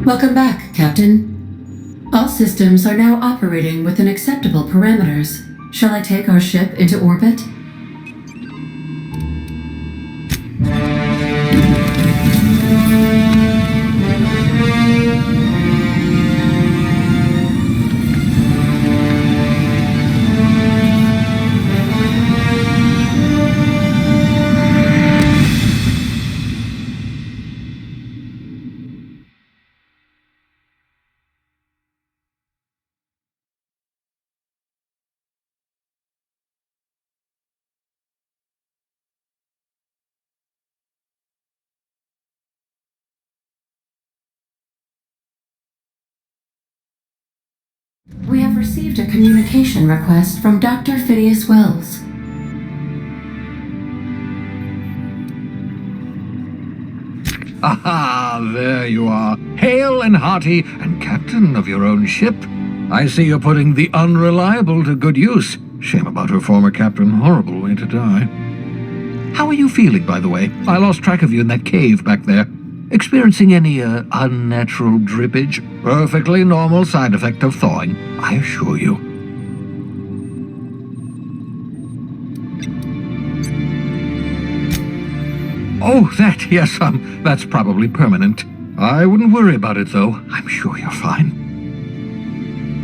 Welcome back, Captain. All systems are now operating within acceptable parameters. Shall I take our ship into orbit? We have received a communication request from Dr. Phineas Wells. Aha, there you are, hale and hearty, and captain of your own ship. I see you're putting the unreliable to good use. Shame about her former captain, horrible way to die. How are you feeling, by the way? I lost track of you in that cave back there. Experiencing any, unnatural drippage? Perfectly normal side effect of thawing, I assure you. Oh, that, yes, that's probably permanent. I wouldn't worry about it, though. I'm sure you're fine.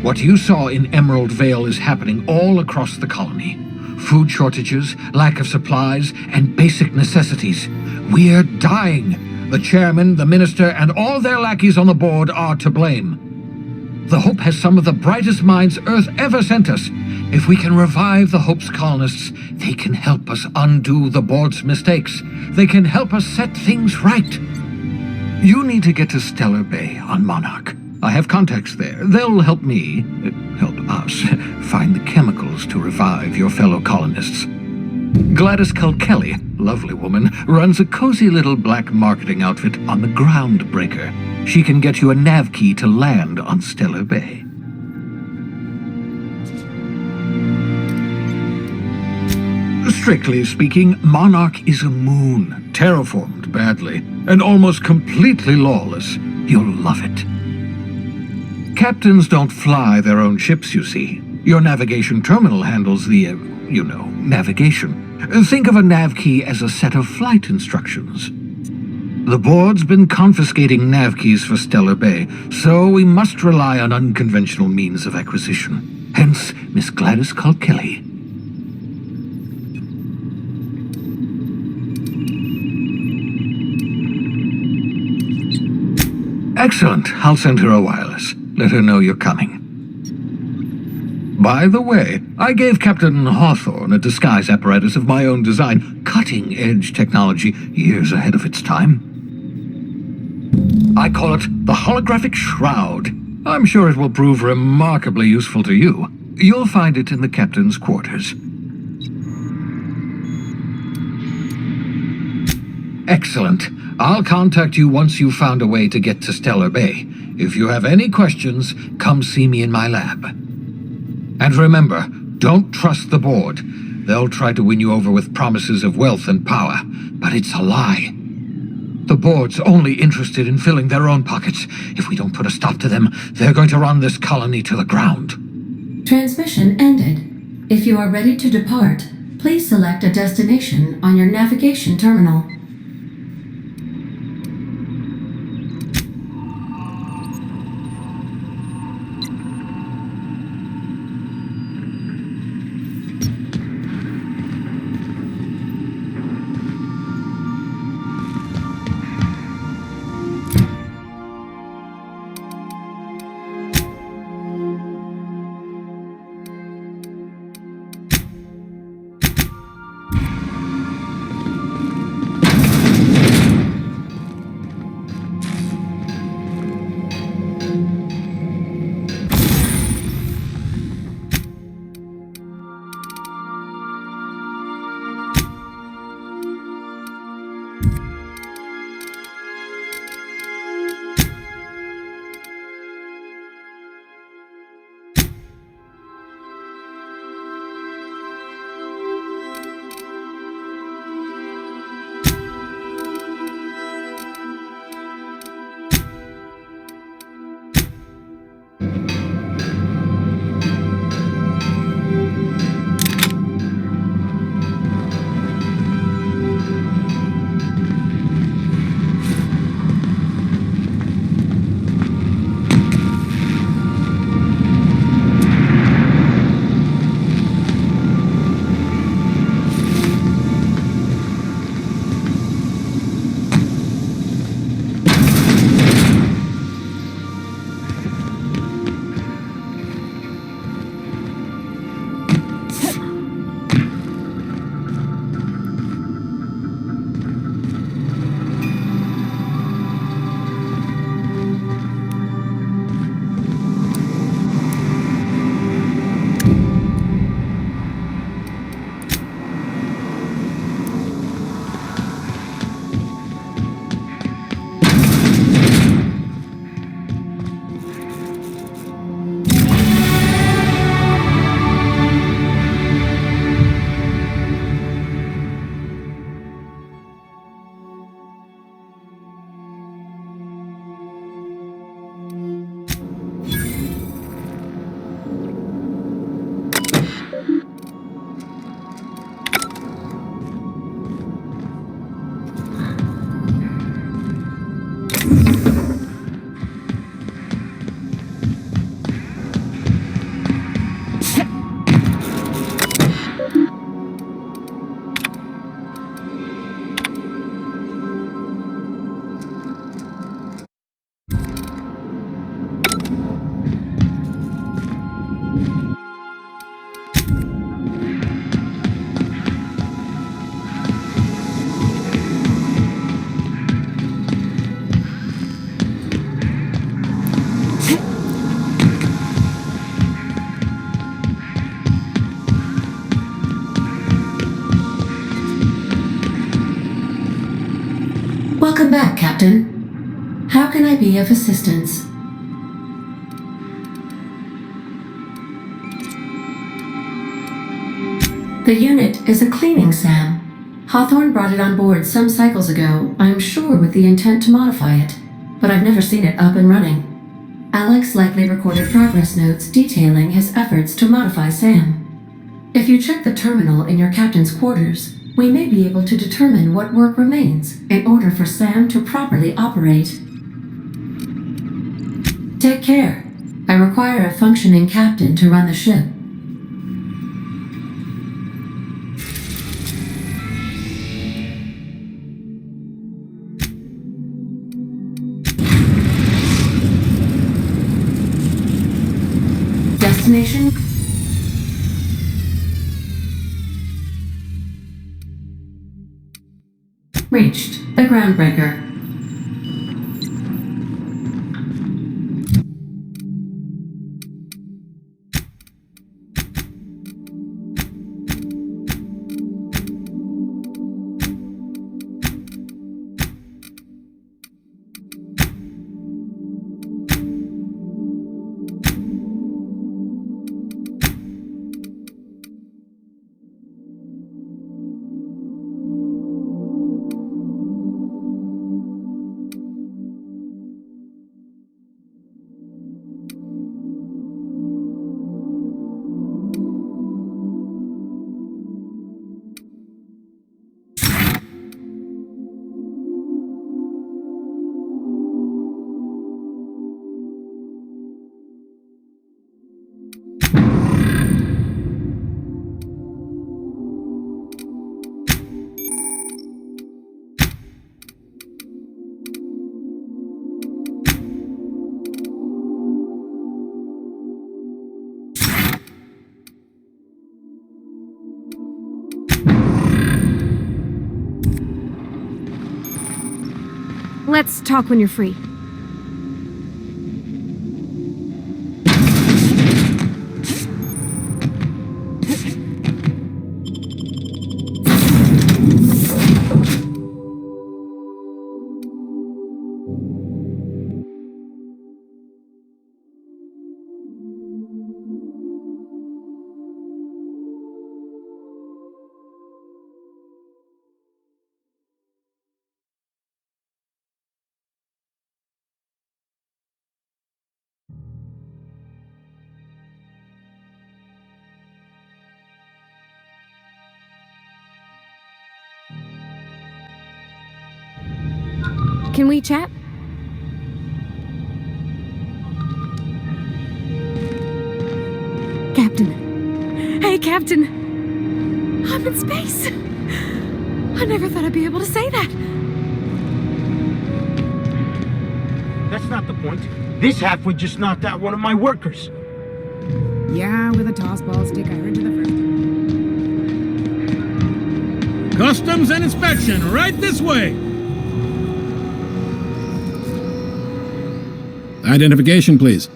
What you saw in Emerald Vale is happening all across the colony. Food shortages, lack of supplies, and basic necessities. We're dying. The chairman, the minister, and all their lackeys on the board are to blame. The Hope has some of the brightest minds Earth ever sent us. If we can revive the Hope's colonists, they can help us undo the board's mistakes. They can help us set things right. You need to get to Stellar Bay on Monarch. I have contacts there. They'll help me, help us, find the chemicals to revive your fellow colonists. Gladys Culkelly, lovely woman, runs a cozy little black marketing outfit on the Groundbreaker. She can get you a nav key to land on Stellar Bay. Strictly speaking, Monarch is a moon, terraformed badly, and almost completely lawless. You'll love it. Captains don't fly their own ships, you see. Your navigation terminal handles the, navigation. Think of a nav key as a set of flight instructions. The board's been confiscating nav keys for Stellar Bay, so we must rely on unconventional means of acquisition. Hence, Miss Gladys Culkelly. Excellent. I'll send her a wireless. Let her know you're coming. By the way, I gave Captain Hawthorne a disguise apparatus of my own design, cutting-edge technology, years ahead of its time. I call it the Holographic Shroud. I'm sure it will prove remarkably useful to you. You'll find it in the captain's quarters. Excellent. I'll contact you once you've found a way to get to Stellar Bay. If you have any questions, come see me in my lab. And remember, don't trust the board. They'll try to win you over with promises of wealth and power, but it's a lie. The board's only interested in filling their own pockets. If we don't put a stop to them, they're going to run this colony to the ground. Transmission ended. If you are ready to depart, please select a destination on your navigation terminal. Welcome back, Captain. How can I be of assistance? The unit is a cleaning SAM. Hawthorne brought it on board some cycles ago, I'm sure with the intent to modify it, but I've never seen it up and running. Alex likely recorded progress notes detailing his efforts to modify SAM. If you check the terminal in your captain's quarters, we may be able to determine what work remains in order for SAM to properly operate. Take care. I require a functioning captain to run the ship. Destination? Reached. The Groundbreaker. Let's talk when you're free. Can we chat? Captain. Hey, Captain. I'm in space. I never thought I'd be able to say that. That's not the point. This halfwit just knocked out one of my workers. Yeah, with a tossball stick, I heard you the first time. Customs and inspection, right this way! Identification, please.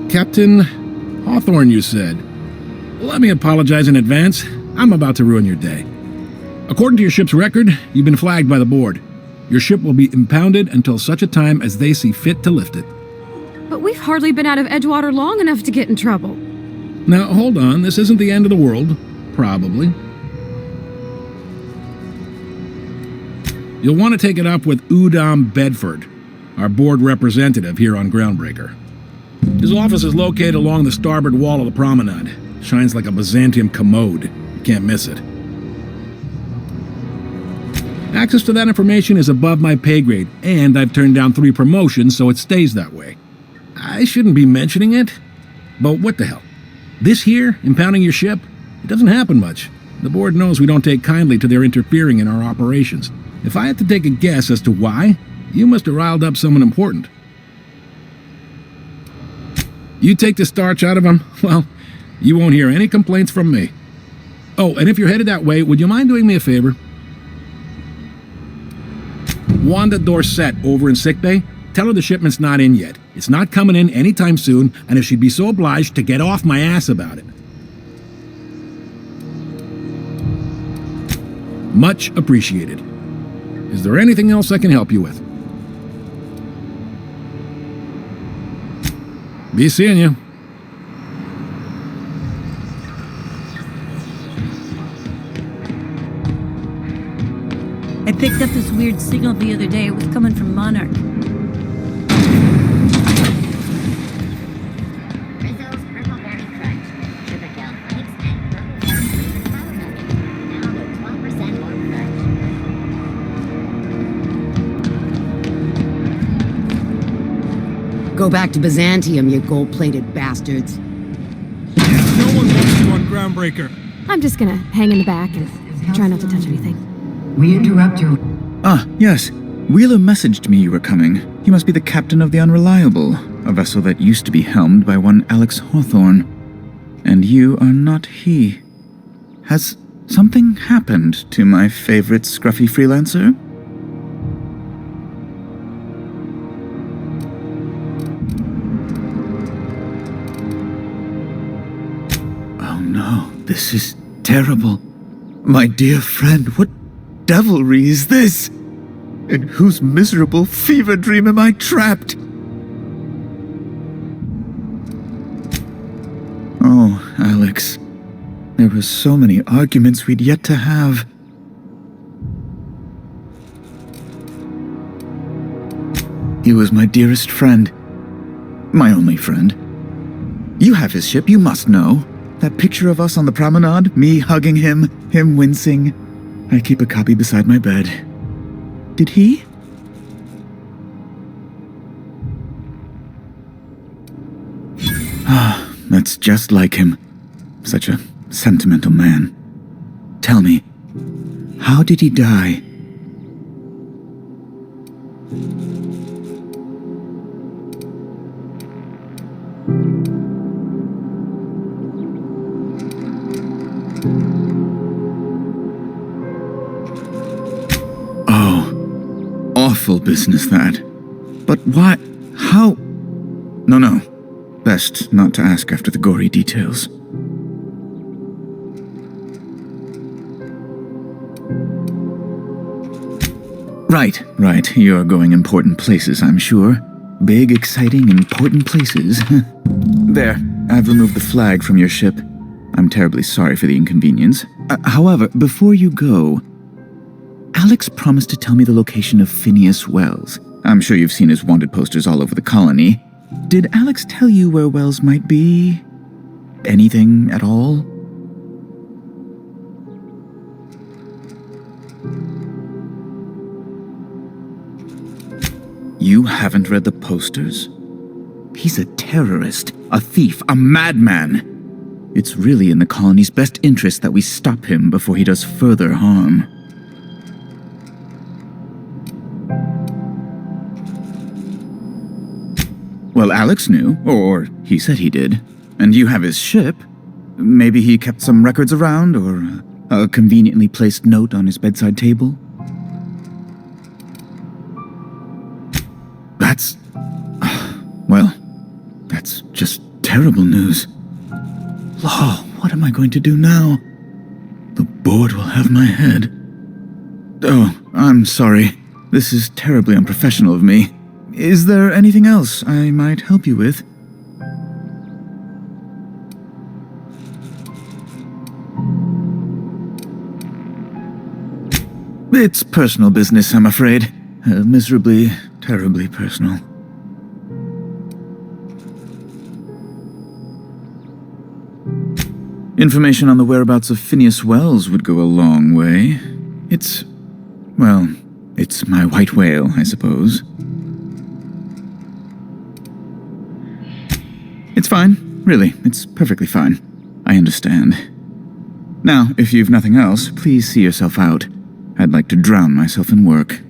Captain Hawthorne, you said. Let me apologize in advance. I'm about to ruin your day. According to your ship's record, you've been flagged by the board. Your ship will be impounded until such a time as they see fit to lift it. But we've hardly been out of Edgewater long enough to get in trouble. Now, hold on. This isn't the end of the world. Probably. You'll want to take it up with Udom Bedford, our board representative here on Groundbreaker. His office is located along the starboard wall of the promenade. Shines like a Byzantium commode. You can't miss it. Access to that information is above my pay grade, and I've turned down 3 promotions, so it stays that way. I shouldn't be mentioning it, but what the hell? This here, impounding your ship, it doesn't happen much. The board knows we don't take kindly to their interfering in our operations. If I had to take a guess as to why, You must have riled up someone important. You take the starch out of him, well, you won't hear any complaints from me. Oh, and if you're headed that way, would you mind doing me a favor? Wanda Dorset over in sickbay, tell her the shipment's not in yet. It's not coming in anytime soon, and if she'd be so obliged to get off my ass about it. Much appreciated. Is there anything else I can help you with? Be seeing you. I picked up this weird signal the other day. It was coming from Monarch. Rizzo's Purple Berry Crunch. Sugar Gel Flakes and Purple Berry with Flour Nugget. Now with 12% more crunch. Go back to Byzantium, you gold-plated bastards. No one wants you on Groundbreaker. I'm just gonna hang in the back and try not to touch anything. We interrupt your... Ah, yes. Wheeler messaged me you were coming. He must be the captain of the Unreliable, a vessel that used to be helmed by one Alex Hawthorne. And you are not he. Has something happened to my favorite scruffy freelancer? Oh no, this is terrible. My dear friend, what devilry is this? In whose miserable fever dream am I trapped? Oh, Alex. There were so many arguments we'd yet to have. He was my dearest friend. My only friend. You have his ship, you must know. That picture of us on the promenade, me hugging him, him wincing. I keep a copy beside my bed. Did he? Ah, that's just like him. Such a sentimental man. Tell me, how did he die? Awful business, that. But why? How? No. Best not to ask after the gory details. Right. You're going important places, I'm sure. Big, exciting, important places. There, I've removed the flag from your ship. I'm terribly sorry for the inconvenience. However, before you go, Alex promised to tell me the location of Phineas Wells. I'm sure you've seen his wanted posters all over the colony. Did Alex tell you where Wells might be? Anything at all? You haven't read the posters? He's a terrorist, a thief, a madman. It's really in the colony's best interest that we stop him before he does further harm. Well, Alex knew, or he said he did. And you have his ship. Maybe he kept some records around, or a conveniently placed note on his bedside table. That's... well, that's just terrible news. Law, what am I going to do now? The board will have my head. Oh, I'm sorry. This is terribly unprofessional of me. Is there anything else I might help you with? It's personal business, I'm afraid. Miserably, terribly personal. Information on the whereabouts of Phineas Wells would go a long way. It's my white whale, I suppose. It's fine. Really, it's perfectly fine. I understand. Now, if you've nothing else, please see yourself out. I'd like to drown myself in work.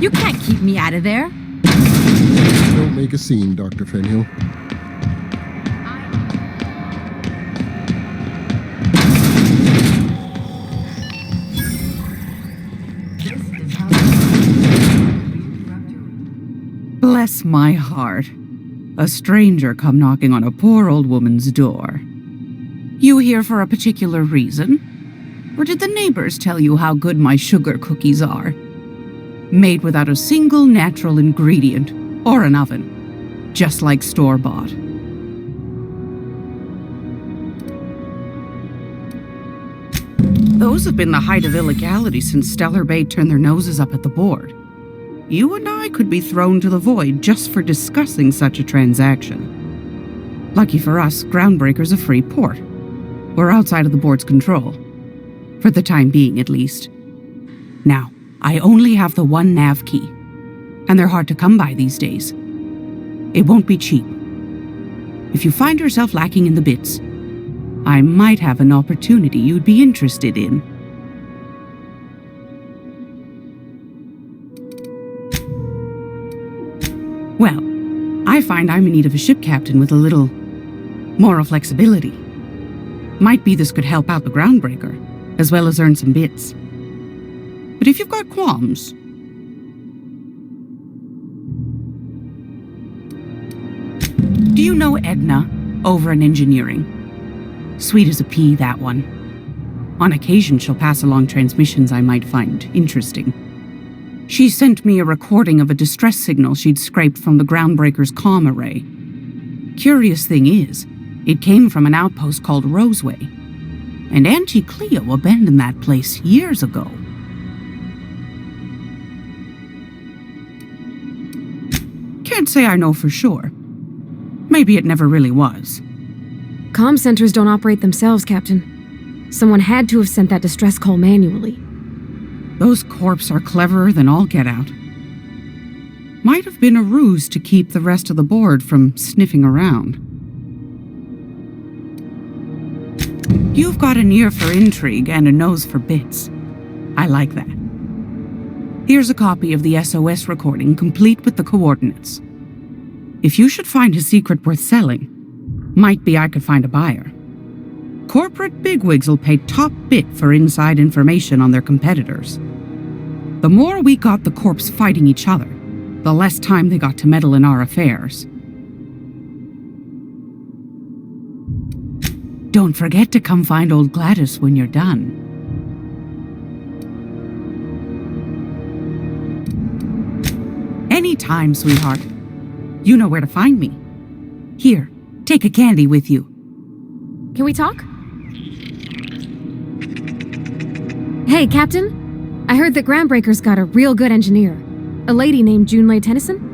You can't keep me out of there. Don't make a scene, Dr. Fenhill. Bless my heart. A stranger come knocking on a poor old woman's door. You here for a particular reason? Or did the neighbors tell you how good my sugar cookies are? Made without a single natural ingredient or an oven, just like store-bought. Those have been the height of illegality since Stellar Bay turned their noses up at the board. You and I could be thrown to the void just for discussing such a transaction. Lucky for us, Groundbreaker's a free port. We're outside of the board's control. For the time being, at least. Now, I only have the one nav key, and they're hard to come by these days. It won't be cheap. If you find yourself lacking in the bits, I might have an opportunity you'd be interested in. Well, I find I'm in need of a ship captain with a little moral flexibility. Might be this could help out the Groundbreaker, as well as earn some bits. But if you've got qualms... Do you know Edna, over in engineering? Sweet as a pea, that one. On occasion, she'll pass along transmissions I might find interesting. She sent me a recording of a distress signal she'd scraped from the Groundbreaker's comm array. Curious thing is, it came from an outpost called Roseway, and Auntie Cleo abandoned that place years ago. Can't say I know for sure. Maybe it never really was. Comm centers don't operate themselves, Captain. Someone had to have sent that distress call manually. Those corps are cleverer than all get out. Might have been a ruse to keep the rest of the board from sniffing around. You've got an ear for intrigue and a nose for bits. I like that. Here's a copy of the SOS recording, complete with the coordinates. If you should find a secret worth selling, might be I could find a buyer. Corporate bigwigs will pay top bit for inside information on their competitors. The more we got the corps fighting each other, the less time they got to meddle in our affairs. Don't forget to come find old Gladys when you're done. Anytime, sweetheart. You know where to find me. Here, take a candy with you. Can we talk? Hey, Captain. I heard that Groundbreaker's got a real good engineer. A lady named Junlei Tennyson.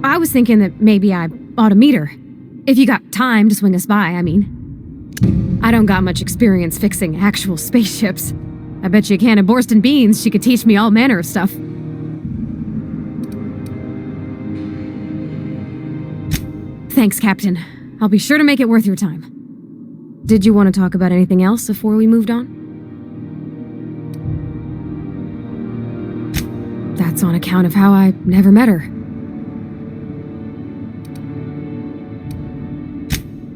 I was thinking that maybe I ought to meet her. If you got time to swing us by, I mean. I don't got much experience fixing actual spaceships. I bet you a can of Borston beans she could teach me all manner of stuff. Thanks, Captain. I'll be sure to make it worth your time. Did you want to talk about anything else before we moved on? That's on account of how I never met her.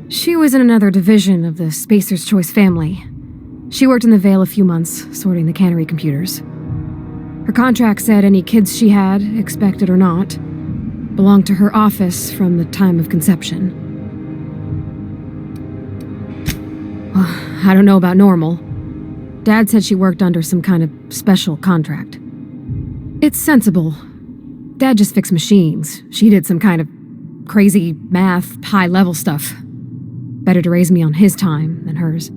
She was in another division of the Spacer's Choice family. She worked in the Vale a few months, sorting the cannery computers. Her contract said any kids she had, expected or not, belonged to her office from the time of conception. Well, I don't know about normal. Dad said she worked under some kind of special contract. It's sensible. Dad just fixed machines. She did some kind of crazy math, high-level stuff. Better to raise me on his time than hers.